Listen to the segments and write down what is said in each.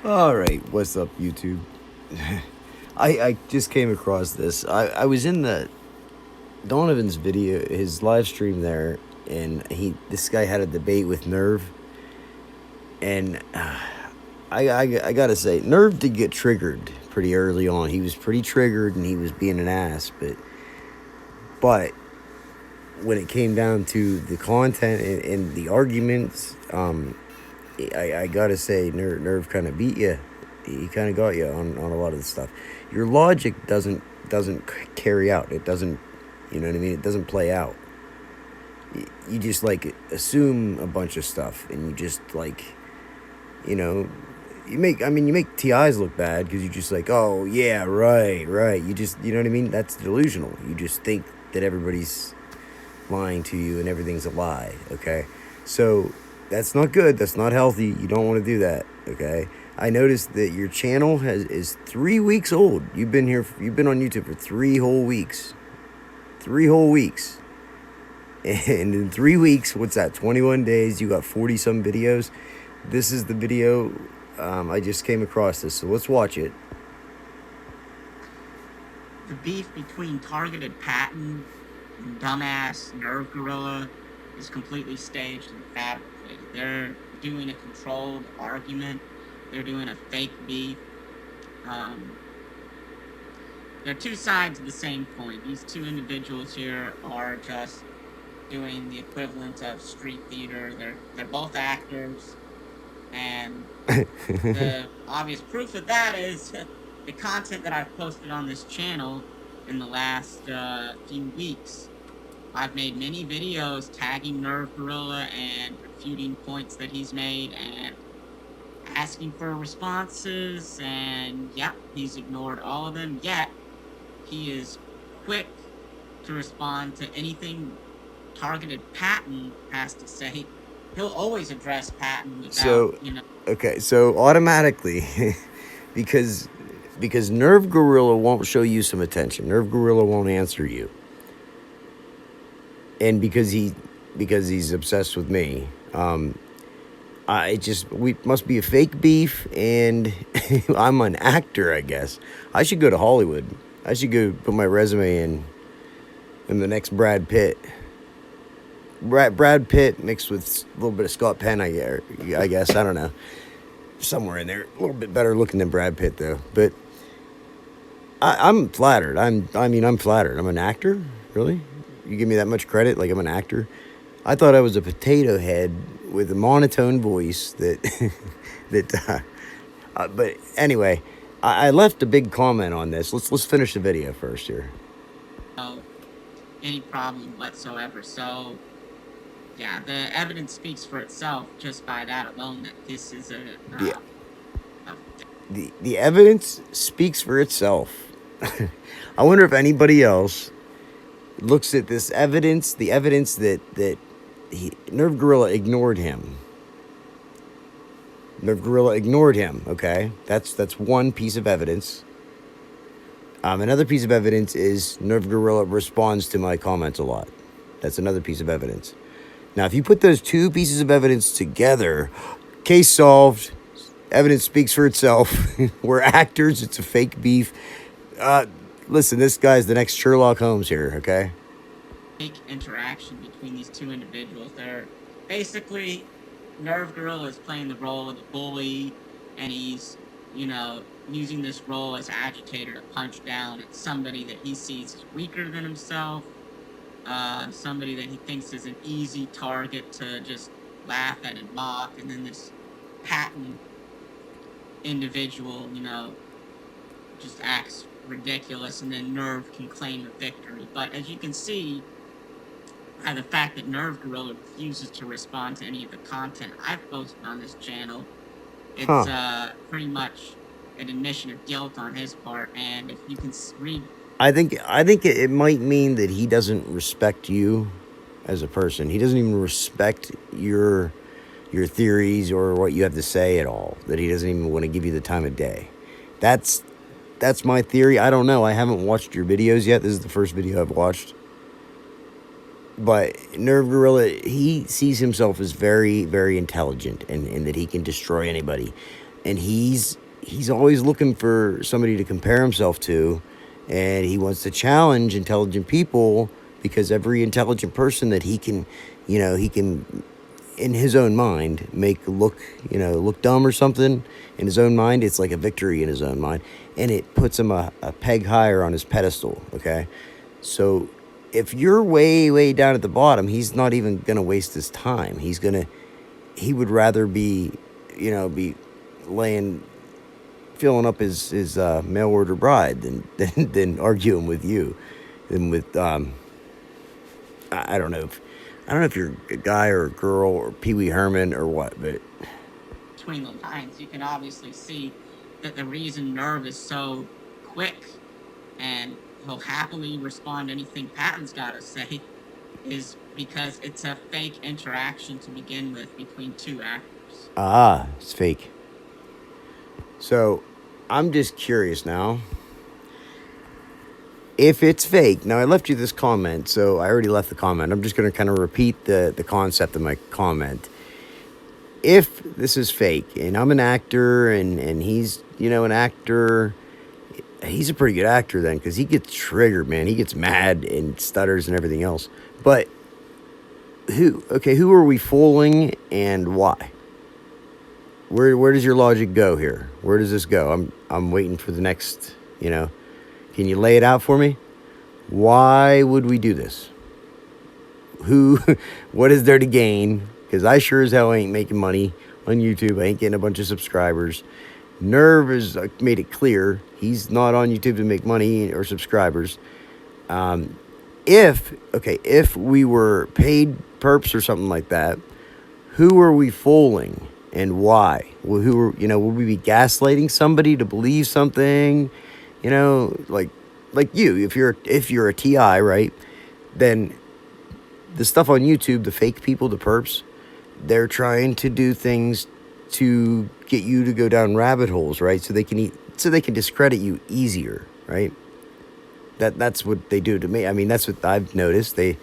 All right, what's up, YouTube? I just came across this. I was in the Donovan's video, his live stream there, and this guy had a debate with Nerve, and I gotta say, Nerve did get triggered pretty early on. He was pretty triggered, and he was being an ass. But when it came down to the content and the arguments, I gotta say, Nerve kind of beat you. He kind of got you on a lot of the stuff. Your logic doesn't carry out. It doesn't, you know what I mean? It doesn't play out. You just like assume a bunch of stuff, and you just like, you know, you make TIs look bad because you just like, oh yeah, right. You know what I mean? That's delusional. You just think that everybody's lying to you and everything's a lie. Okay, so that's not good. That's not healthy. You don't want to do that. Okay. I noticed that your channel is 3 weeks old. You've been on YouTube for 3 whole weeks. 3 whole weeks. And in 3 weeks, what's that? 21 days. You got 40 some videos. This is the video. I just came across this, so let's watch it. The beef between Targeted Patton and dumbass Nerve Gorilla is completely staged and fabricated. They're doing a controlled argument. They're doing a fake beef. They're two sides of the same coin. These two individuals here are just doing the equivalent of street theater. They're both actors, and the obvious proof of that is the content that I've posted on this channel in the last few weeks. I've made many videos tagging Nerve Gorilla and refuting points that he's made and asking for responses, and yep, he's ignored all of them, yet he is quick to respond to anything Targeted Patton has to say. He'll always address Patton without, Okay, so automatically, because Nerve Gorilla won't show you some attention. Nerve Gorilla won't answer you. And because he's obsessed with me, we must be a fake beef, and I'm an actor, I guess. I should go to Hollywood. I should go put my resume in the next Brad Pitt. Brad Pitt mixed with a little bit of Scott Penn, I guess. I don't know. Somewhere in there. A little bit better looking than Brad Pitt, though. But I'm flattered. I'm flattered. I'm an actor? Really? You give me that much credit like I'm an actor? I thought I was a potato head with a monotone voice but anyway, I left a big comment on this. Let's finish the video first here. Any problem whatsoever. So yeah, the evidence speaks for itself just by that alone that this is the evidence speaks for itself. I wonder if anybody else looks at this evidence, the evidence that Nerve Gorilla ignored him. Nerve Gorilla ignored him, okay? That's one piece of evidence. Another piece of evidence is Nerve Gorilla responds to my comments a lot. That's another piece of evidence. Now, if you put those two pieces of evidence together, case solved. Evidence speaks for itself. We're actors. It's a fake beef. Listen, this guy's the next Sherlock Holmes here, okay? Fake interaction between these two individuals. They're basically, Nerve Gorilla is playing the role of the bully, and he's, using this role as agitator to punch down at somebody that he sees as weaker than himself, somebody that he thinks is an easy target to just laugh at and mock, and then this Patton individual, just acts ridiculous, and then Nerve can claim a victory. But as you can see, by the fact that Nerve Gorilla refuses to respond to any of the content I've posted on this channel, it's pretty much an admission of guilt on his part. And if you can read, I think it might mean that he doesn't respect you as a person. He doesn't even respect your theories or what you have to say at all. That he doesn't even want to give you the time of day. That's my theory. I don't know. I haven't watched your videos yet. This is the first video I've watched. But Nerve Gorilla, he sees himself as very, very intelligent and that he can destroy anybody. and he's always looking for somebody to compare himself to, and he wants to challenge intelligent people, because every intelligent person that he can, he can, in his own mind, make look dumb or something in his own mind, it's like a victory in his own mind, and it puts him a peg higher on his pedestal. Okay, so if you're way down at the bottom, he's not even gonna waste his time. He would rather be laying, filling up his mail order bride than arguing with you, than with I don't know if you're a guy or a girl or Pee Wee Herman or what, but between the lines, you can obviously see that the reason Nerve is so quick and he'll happily respond to anything Patton's got to say is because it's a fake interaction to begin with between two actors. It's fake. So I'm just curious now. If it's fake, now I left you this comment, so I already left the comment. I'm just going to kind of repeat the concept of my comment. If this is fake, and I'm an actor, and he's, an actor, he's a pretty good actor then, because he gets triggered, man. He gets mad and stutters and everything else. But who are we fooling, and why? Where does your logic go here? Where does this go? I'm waiting for the next, Can you lay it out for me? Why would we do this? What is there to gain? Because I sure as hell ain't making money on YouTube. I ain't getting a bunch of subscribers. Nerve has made it clear he's not on YouTube to make money or subscribers. If we were paid perps or something like that, who are we fooling and why? Well, would we be gaslighting somebody to believe something? Like you, if you're a TI, right, then the stuff on YouTube, the fake people, the perps, they're trying to do things to get you to go down rabbit holes, right? So they can discredit you easier, right? That's what they do to me. I mean, that's what I've noticed. They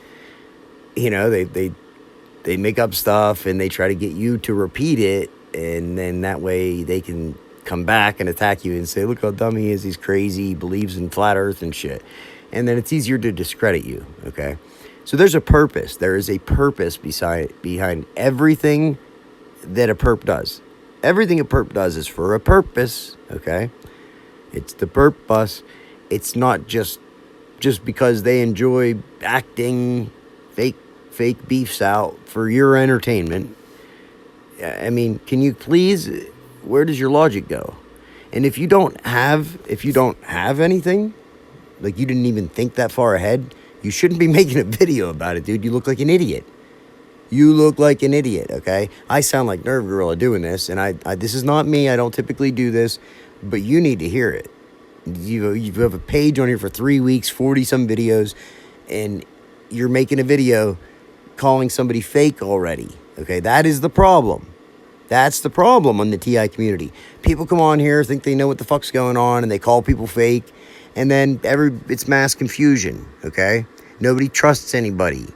make up stuff and they try to get you to repeat it, and then that way they can come back and attack you and say, look how dumb he is, he's crazy, he believes in flat earth and shit. And then it's easier to discredit you, okay? So there's a purpose. There is a purpose behind everything that a perp does. Everything a perp does is for a purpose, okay? It's the perp bus. It's not just because they enjoy acting fake beefs out for your entertainment. I mean, can you please, where does your logic go? And if you don't have anything, like you didn't even think that far ahead, you shouldn't be making a video about it, dude. You look like an idiot. You look like an idiot, okay? I sound like Nerve Gorilla doing this, and I this is not me. I don't typically do this, but you need to hear it. You have a page on here for 3 weeks, 40-some videos, and you're making a video calling somebody fake already, okay? That is the problem. That's the problem on the TI community. People come on here, think they know what the fuck's going on, and they call people fake, and then it's mass confusion, okay? Nobody trusts anybody,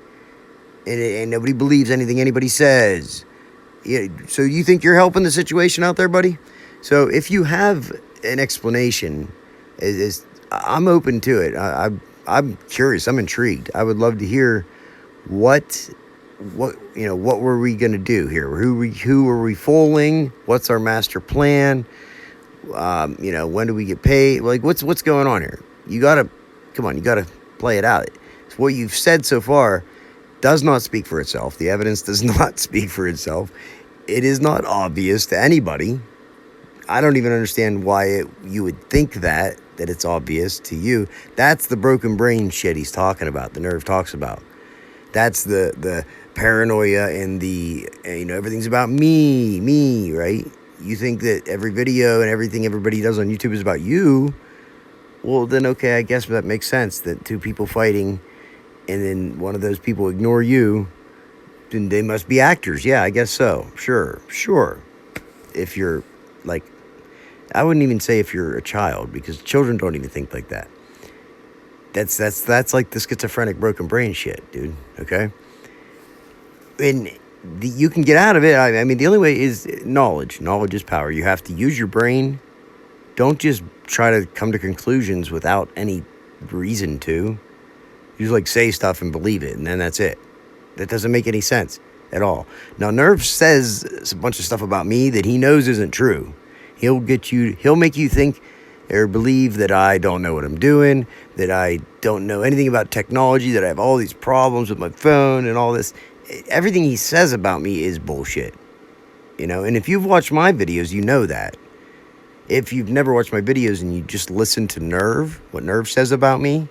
and nobody believes anything anybody says. Yeah, so you think you're helping the situation out there, buddy? So if you have an explanation, I'm open to it. I'm curious. I'm intrigued. I would love to hear what were we going to do here? Who are we fooling? What's our master plan? When do we get paid? Like, what's going on here? You gotta play it out. So what you've said so far does not speak for itself. The evidence does not speak for itself. It is not obvious to anybody. I don't even understand why you would think that it's obvious to you. That's the broken brain shit he's talking about, the Nerve talks about. That's the paranoia and the, everything's about me, right? You think that every video and everything everybody does on YouTube is about you. Well, then, okay, I guess that makes sense, that two people fighting and then one of those people ignore you, then they must be actors. Yeah, I guess so. Sure. If you're, like, I wouldn't even say if you're a child, because children don't even think like that. That's like the schizophrenic broken brain shit, dude, okay? And you can get out of it. I mean, the only way is knowledge. Knowledge is power. You have to use your brain. Don't just try to come to conclusions without any reason to. You just like say stuff and believe it, and then that's it. That doesn't make any sense at all. Now, Nerve says a bunch of stuff about me that he knows isn't true. He'll make you think or believe that I don't know what I'm doing, that I don't know anything about technology, that I have all these problems with my phone and all this. Everything he says about me is bullshit. You know, and if you've watched my videos, you know that. If you've never watched my videos and you just listen to Nerve, what Nerve says about me,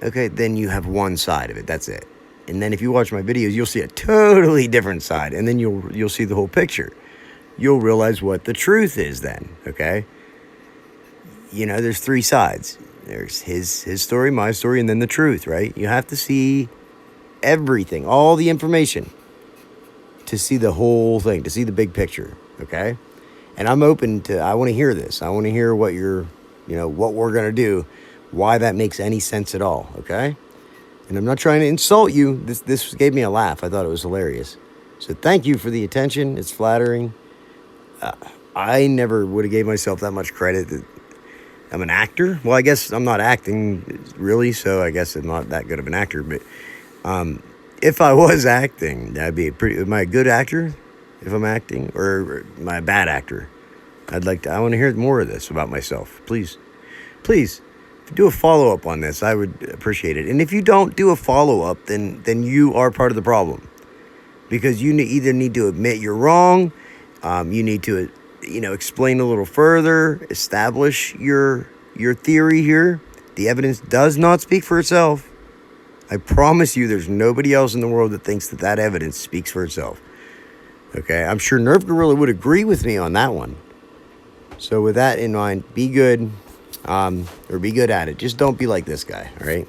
okay, then you have one side of it. That's it. And then if you watch my videos, you'll see a totally different side, and then you'll see the whole picture. You'll realize what the truth is then, okay? You know, there's three sides. There's his story, my story, and then the truth, right? You have to see everything, all the information, to see the whole thing, to see the big picture, okay? And I'm open to, I want to hear this. I want to hear what what we're going to do, why that makes any sense at all, okay? And I'm not trying to insult you. This gave me a laugh. I thought it was hilarious. So thank you for the attention. It's flattering. I never would have gave myself that much credit. I'm an actor. Well, I guess I'm not acting really, so I guess I'm not that good of an actor. But if I was acting, that'd be am I a good actor if I'm acting, or am I a bad actor? I want to hear more of this about myself. Please, do a follow-up on this. I would appreciate it. And if you don't do a follow-up, then you are part of the problem, because you either need to admit you're wrong, you need to explain a little further, establish your theory here. The evidence does not speak for itself. I promise you, there's nobody else in the world that thinks that evidence speaks for itself. Okay, I'm sure Nerve Gorilla would agree with me on that one. So with that in mind, be good, or be good at it. Just don't be like this guy, all right?